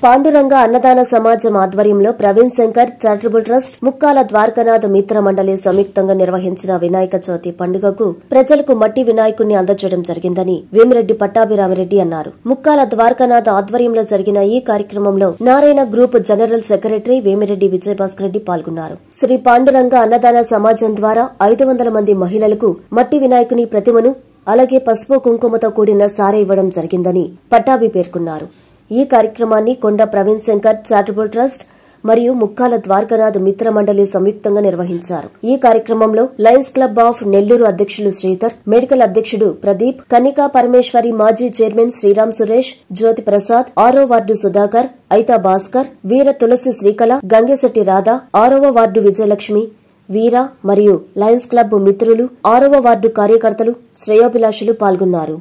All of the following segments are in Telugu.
పాండురంగ అన్నదాన సమాజం ఆధ్వర్యంలో ప్రవీణ్ శంకర్ చారిటబుల్ ట్రస్ట్ ముక్కాల ద్వారకానాథ్ మిత్ర మండలి సంయుక్తంగా నిర్వహించిన వినాయక చవితి పండుగకు ప్రజలకు మట్టి వినాయకుడిని అందజేయడం జరిగిందని వేమిరెడ్డి పట్టాభిరామిరెడ్డి అన్నారు. ముక్కాల ద్వారకానాథ్ ఆధ్వర్యంలో జరిగిన ఈ కార్యక్రమంలో Narayana group general secretary Vemireddy Vijayabhaskar Reddy పాల్గొన్నారు. శ్రీ పాండురంగ అన్నదాన సమాజం ద్వారా 500 మంది మహిళలకు మట్టి వినాయకుని ప్రతిమను అలాగే పసుపు కుంకుమతో కూడిన సారె ఇవ్వడం జరిగిందని పట్టాభి పేర్కొన్నారు. ఈ కార్యక్రమాన్ని కొండ ప్రవీణ్ శంకర్ చారిటబుల్ ట్రస్ట్ మరియు ముక్కాల ద్వారకానాథ్ మిత్ర మండలి సంయుక్తంగా నిర్వహించారు. ఈ కార్యక్రమంలో లయన్స్ క్లబ్ ఆఫ్ నెల్లూరు అధ్యక్షులు శ్రీధర్, మెడికల్ అధ్యక్షుడు ప్రదీప్, కనికా పరమేశ్వరి మాజీ చైర్మన్ శ్రీరామ్ సురేష్, జ్యోతి ప్రసాద్, 6వ వార్డు సుధాకర్, ఐతా భాస్కర్, వీర తులసి శ్రీకళ, గంగెశెట్టి రాధా, 6వ వార్డు విజయలక్ష్మి, వీర మరియు లయన్స్ క్లబ్ మిత్రులు, 6వ వార్డు కార్యకర్తలు, శ్రేయోభిలాషులు పాల్గొన్నారు.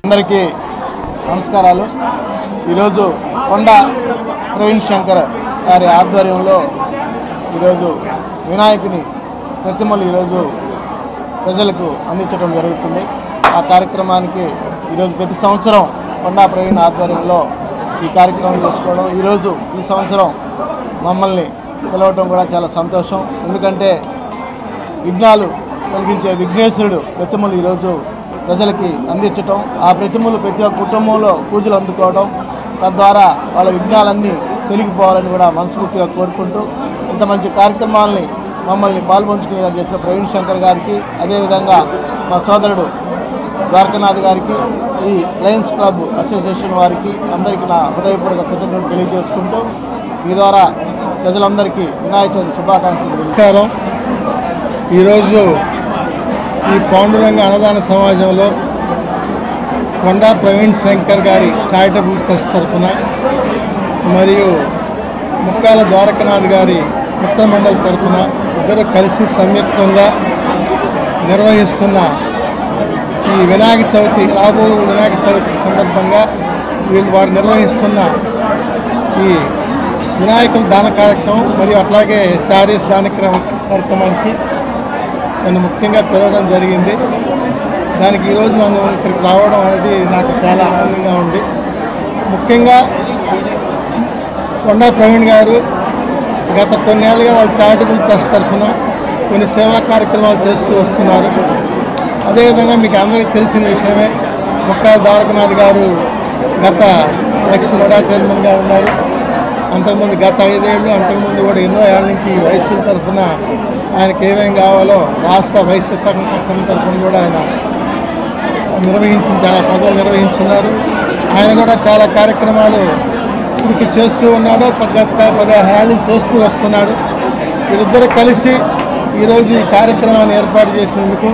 అందరికీ నమస్కారాలు. ఈరోజు కొండ ప్రవీణ్ శంకర్ గారి ఆధ్వర్యంలో ఈరోజు వినాయకుని ప్రతిమలు ఈరోజు ప్రజలకు అందించడం జరుగుతుంది. ఆ కార్యక్రమానికి ఈరోజు ప్రతి సంవత్సరం కొండ ప్రవీణ్ ఆధ్వర్యంలో ఈ కార్యక్రమం చేసుకోవడం, ఈరోజు ఈ సంవత్సరం మమ్మల్ని పిలవటం కూడా చాలా సంతోషం. ఎందుకంటే విఘ్నాలు కలిగించే విఘ్నేశ్వరుడు ప్రతిమలు ఈరోజు ప్రజలకి అందించటం, ఆ ప్రతిమలు ప్రతి ఒక్క కుటుంబంలో పూజలు అందుకోవడం, తద్వారా వాళ్ళ విఘ్నాలన్నీ తొలగిపోవాలని కూడా మనస్ఫూర్తిగా కోరుకుంటూ ఇంత మంచి కార్యక్రమాలని మమ్మల్ని పాల్పంచుకునేలా చేసిన ప్రవీణ్ శంకర్ గారికి, అదేవిధంగా మా సోదరుడు ద్వారకానాథ్ గారికి, ఈ లయన్స్ క్లబ్ అసోసియేషన్ వారికి అందరికీ నా హృదయపూర్వక కృతజ్ఞతలు తెలియజేసుకుంటూ మీ ద్వారా ప్రజలందరికీ వినాయక చవితి శుభాకాంక్షలు. నమస్కారం. ఈరోజు ఈ పాండురంగ అన్నదాన సమాజంలో కొండ ప్రవీణ్ శంకర్ గారి చారిటబుల్ ట్రస్ట్ తరఫున మరియు ముక్కాల ద్వారకానాథ్ గారి మిత్ర మండలి తరఫున ఇద్దరు కలిసి సంయుక్తంగా నిర్వహిస్తున్న ఈ వినాయక చవితి, రాబో వినాయక చవితి సందర్భంగా వారు నిర్వహిస్తున్న ఈ వినాయకుల దాన కార్యక్రమం మరియు అట్లాగే శారీస్ దాన కార్యక్రమానికి నన్ను ముఖ్యంగా పిలవడం జరిగింది. దానికి ఈరోజు నన్ను ఇక్కడికి రావడం అనేది నాకు చాలా ఆనందంగా ఉంది. ముఖ్యంగా కొండా ప్రవీణ్ గారు గత కొన్నేళ్ళుగా వాళ్ళ చారిటబుల్ ట్రస్ట్ తరఫున కొన్ని సేవా కార్యక్రమాలు చేస్తూ వస్తున్నారు. అదేవిధంగా మీకు అందరికీ తెలిసిన విషయమే, ముక్కాల ద్వారకానాథ్ గారు గత ఎక్స్-నోడా చైర్మన్గా ఉన్నారు. అంతకుముందు గత 5 ఏళ్ళు, అంతకుముందు కూడా ఎన్నో ఏళ్ళ నుంచి వైశ్యుల తరఫున ఆయనకి ఏమేమి కావాలో రాష్ట్ర వైశ్య సంఘం తరఫున కూడా ఆయన చాలా పదవులు నిర్వహించున్నారు. ఆయన కూడా చాలా కార్యక్రమాలు ఇప్పటికి చేస్తూ ఉన్నాడు. గత 15 ఏళ్ళ నుంచి చేస్తూ వస్తున్నాడు. వీరిద్దరు కలిసి ఈరోజు ఈ కార్యక్రమాన్ని ఏర్పాటు చేసినందుకు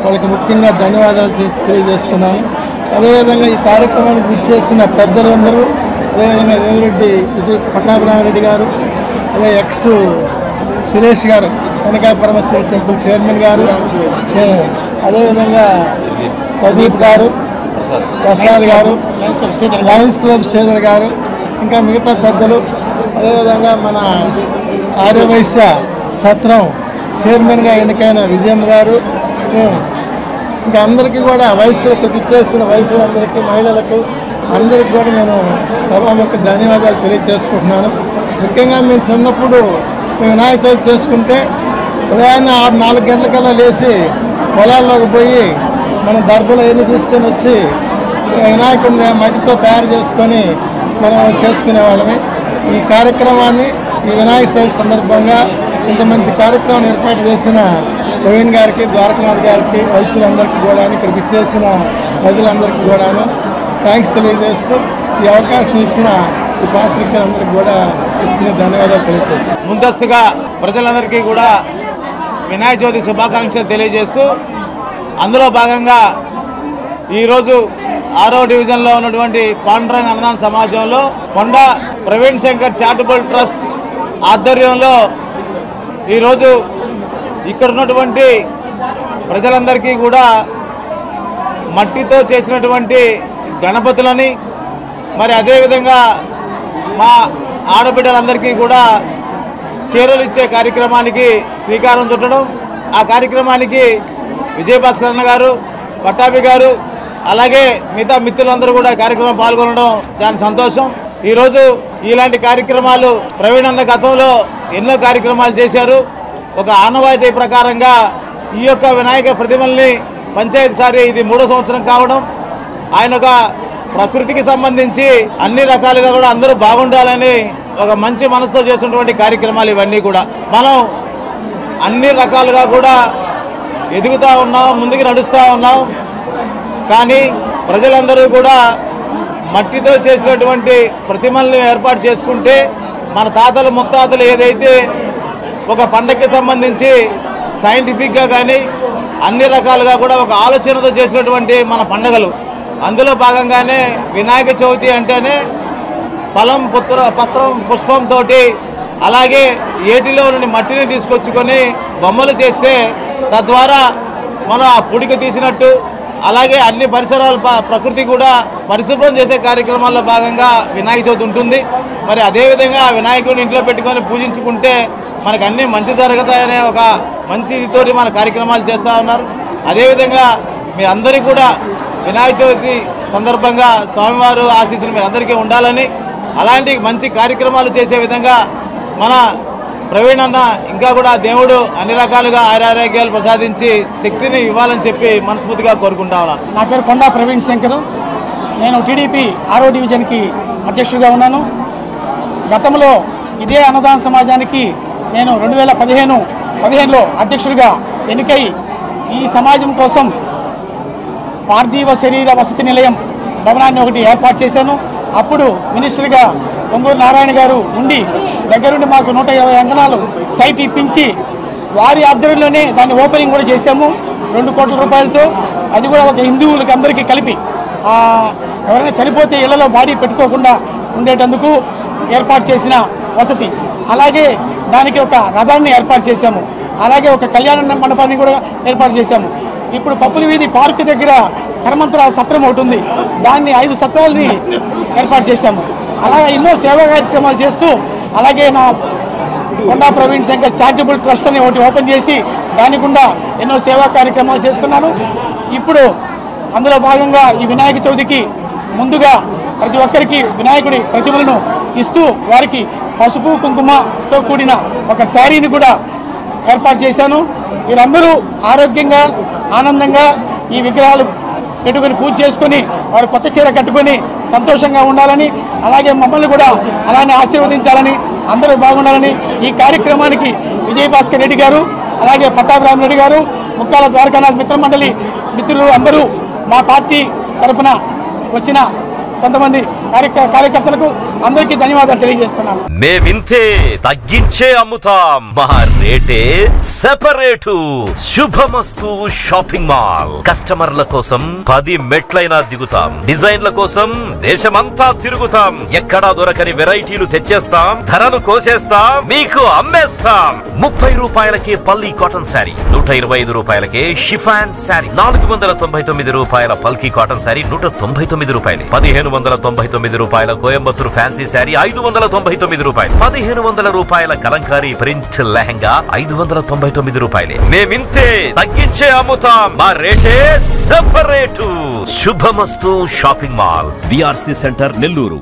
వాళ్ళకి ముఖ్యంగా ధన్యవాదాలు తెలియజేస్తున్నాను. అదేవిధంగా ఈ కార్యక్రమానికి విచ్చేసిన పెద్దలందరూ, అదేవిధంగా వేమిరెడ్డి పట్టాభిరామిరెడ్డి గారు, అదే ఎక్స్ సురేష్ గారు, కనికా పరమేశ్వరి టెంపుల్ చైర్మన్ గారు, అదేవిధంగా ప్రదీప్ గారు, ప్రసాద్ గారు, లయన్స్ క్లబ్ శ్రీధర్ గారు, ఇంకా మిగతా పెద్దలు, అదేవిధంగా మన ఆర్యవైశ్య సత్రం చైర్మన్గా ఎన్నికైన విజయం గారు, ఇంకా అందరికీ కూడా వయసులకు ఇచ్చేసిన వయసులందరికీ, మహిళలకు అందరికీ కూడా నేను సభాముఖ ధన్యవాదాలు తెలియజేసుకుంటున్నాను. ముఖ్యంగా మేము చిన్నప్పుడు వినాయక చవితి చేసుకుంటే ఉదయాన్నే 4 గంటలకల్లా లేచి పొలాల్లోకి పోయి మనం దర్భలు అవన్నీ తీసుకొని వచ్చి వినాయకుడిని మట్టితో తయారు చేసుకొని మనం చేసుకునేవాళ్ళమే. ఈ కార్యక్రమాన్ని, ఈ వినాయక చవితి సందర్భంగా ఇంత మంచి కార్యక్రమం ఏర్పాటు చేసిన ప్రవీణ్ గారికి, ద్వారకనాథ్ గారికి, వయసులందరికీ కూడా, ఇక్కడికి ఇచ్చేసిన ప్రజలందరికీ కూడాను థ్యాంక్స్ తెలియజేస్తూ ఈ అవకాశం ఇచ్చిన ఈ పాత్రికేయులందరికీ కూడా ధన్యవాదాలు తెలియజేస్తాం. ముందస్తుగా ప్రజలందరికీ కూడా వినాయక చవితి శుభాకాంక్షలు తెలియజేస్తూ, అందులో భాగంగా ఈరోజు 6వ డివిజన్లో ఉన్నటువంటి పాండురంగ అన్నదాన సమాజంలో కొండ ప్రవీణ్ శంకర్ చారిటబుల్ ట్రస్ట్ ఆధ్వర్యంలో ఈరోజు ఇక్కడ ఉన్నటువంటి ప్రజలందరికీ కూడా మట్టితో చేసినటువంటి గణపతులని, మరి అదేవిధంగా మా ఆడబిడ్డలందరికీ కూడా చీరలు ఇచ్చే కార్యక్రమానికి శ్రీకారం చుట్టడం, ఆ కార్యక్రమానికి విజయభాస్కర్ అన్న గారు, పట్టాభి గారు, అలాగే మిగతా మిత్రులందరూ కూడా కార్యక్రమం పాల్గొనడం చాలా సంతోషం. ఈరోజు ఇలాంటి కార్యక్రమాలు ప్రవీణ్ అన్న గతంలో ఎన్నో కార్యక్రమాలు చేశారు. ఒక ఆనవాయితీ ప్రకారంగా ఈ యొక్క వినాయక ప్రతిమల్ని పంచాయతీ సారి ఇది 3వ సంవత్సరం కావడం, ఆయన ఒక ప్రకృతికి సంబంధించి అన్ని రకాలుగా కూడా అందరూ బాగుండాలని ఒక మంచి మనసుతో చేస్తున్నటువంటి కార్యక్రమాలు ఇవన్నీ కూడా. మనం అన్ని రకాలుగా కూడా ఎదుగుతూ ఉన్నాం, ముందుకు నడుస్తూ ఉన్నాం. కానీ ప్రజలందరూ కూడా మట్టితో చేసినటువంటి ప్రతిమల్ని ఏర్పాటు చేసుకుంటే, మన తాతలు ముత్తాతలు ఏదైతే ఒక పండగకి సంబంధించి సైంటిఫిక్గా కానీ అన్ని రకాలుగా కూడా ఒక ఆలోచనతో చేసినటువంటి మన పండగలు, అందులో భాగంగానే వినాయక చవితి అంటేనే ఫలం, పత్రం, పుష్పంతో, అలాగే ఏటిలో నుండి మట్టిని తీసుకొచ్చుకొని బొమ్మలు చేస్తే తద్వారా మనం ఆ పుడికి తీసినట్టు, అలాగే అన్ని పరిసరాలు ప్రకృతి కూడా పరిశుభ్రం చేసే కార్యక్రమాల్లో భాగంగా వినాయక చవితి ఉంటుంది. మరి అదేవిధంగా వినాయకుడిని ఇంట్లో పెట్టుకొని పూజించుకుంటే మనకు అన్నీ మంచి జరుగుతాయనే ఒక మంచి ఇదితోటి మన కార్యక్రమాలు చేస్తూ ఉన్నారు. అదేవిధంగా మీరందరికీ కూడా వినాయక చవితి సందర్భంగా స్వామివారు ఆశీస్సులు మీరందరికీ ఉండాలని, అలాంటి మంచి కార్యక్రమాలు చేసే విధంగా మన ప్రవీణ్ అన్న ఇంకా కూడా దేవుడు అన్ని రకాలుగా ఆరోగ్యాలు ప్రసాదించి శక్తిని ఇవ్వాలని చెప్పి మనస్ఫూర్తిగా కోరుకుంటా ఉన్నాను. నా పేరు కొండా ప్రవీణ్ శంకర్. నేను టీడీపీ 6వ డివిజన్కి అధ్యక్షుడిగా ఉన్నాను. గతంలో ఇదే అన్నదాన సమాజానికి నేను 2015లో అధ్యక్షుడిగా ఎన్నికై ఈ సమాజం కోసం పార్థివ శరీర వసతి నిలయం భవనాన్ని ఒకటి ఏర్పాటు చేశాను. అప్పుడు మినిస్టర్గా పొంగూరు నారాయణ గారు ఉండి దగ్గరుండి మాకు 120 అంకణాలు సైట్ ఇప్పించి వారి ఆధ్వర్యంలోనే దాన్ని ఓపెనింగ్ కూడా చేశాము 2 కోట్ల రూపాయలతో. అది కూడా ఒక హిందువులకి అందరికీ కలిపి ఎవరైనా చనిపోతే ఇళ్లలో బాడీ పెట్టుకోకుండా ఉండేటందుకు ఏర్పాటు చేసిన వసతి. అలాగే దానికి ఒక రథాన్ని ఏర్పాటు చేశాము. అలాగే ఒక కళ్యాణ మండపాన్ని కూడా ఏర్పాటు చేశాము. ఇప్పుడు పప్పుల వీధి పార్కు దగ్గర హనుమంతుల సత్రం ఒకటి ఉంది, దాన్ని 5 సత్రాలని ఏర్పాటు చేశాము. అలాగే ఎన్నో సేవా కార్యక్రమాలు చేస్తూ, అలాగే నా కొండా ప్రవీణ్ శంకర్ చారిటబుల్ ట్రస్ట్ అని ఒకటి ఓపెన్ చేసి దాని గుండా ఎన్నో సేవా కార్యక్రమాలు చేస్తున్నాను. ఇప్పుడు అందులో భాగంగా ఈ వినాయక చవితికి ముందుగా ప్రతి ఒక్కరికి వినాయకుడి ప్రతిమలను ఇస్తూ వారికి పసుపు కుంకుమతో కూడిన ఒక శారీని కూడా ఏర్పాటు చేశాను. వీరందరూ ఆరోగ్యంగా ఆనందంగా ఈ విగ్రహాలు పెట్టుకొని పూజ చేసుకొని వారు కొత్త చీర కట్టుకొని సంతోషంగా ఉండాలని, అలాగే మమ్మల్ని కూడా అలానే ఆశీర్వదించాలని, అందరూ బాగుండాలని ఈ కార్యక్రమానికి విజయభాస్కర్ రెడ్డి గారు, అలాగే పట్టాభిరామ్ రెడ్డి గారు, ముక్కాల ద్వారకానాథ్ మిత్రమండలి మిత్రులు అందరూ మా పార్టీ తరఫున వచ్చిన కొంతమంది కార్యకర్తలకు అందరికీ ధన్యవాదాలు తెలియజేస్తున్నాను. మేమింతే తగ్గించే అమ్ముతాం, మా రేటే సెపరేటు. శుభమస్తు షాపింగ్ మాల్. కస్టమర్ల కోసం 10 మెట్లైనా దిగుతాం, డిజైన్ల కోసం దేశమంతా తిరుగుతాం. ఎక్కడా దొరకని వెరైటీలు తెచ్చేస్తాం, ధరను కోసేస్తాం, మీకు అమ్మేస్తాం. 30 రూపాయలకే పల్లి కాటన్ శారీ, 125 రూపాయలకే షిఫాన్ శారీ, 499 రూపాయల పల్కీ కాటన్ శారీ 199 రూపాయలు, 1599 రూపాయల కోయంబత్తూరు ఫ్యాన్సీ ఫ్యాన్సీ శారీ 599 రూపాయలు, 1500 రూపాయల కలంకారీ ప్రింట్ లెహంగా 599 రూపాయలే. మేమింతే తగ్గించే అమ్ముతాం, మా రేటే సెపరేటు. శుభమస్తు shopping mall, VRC centre, Nellore.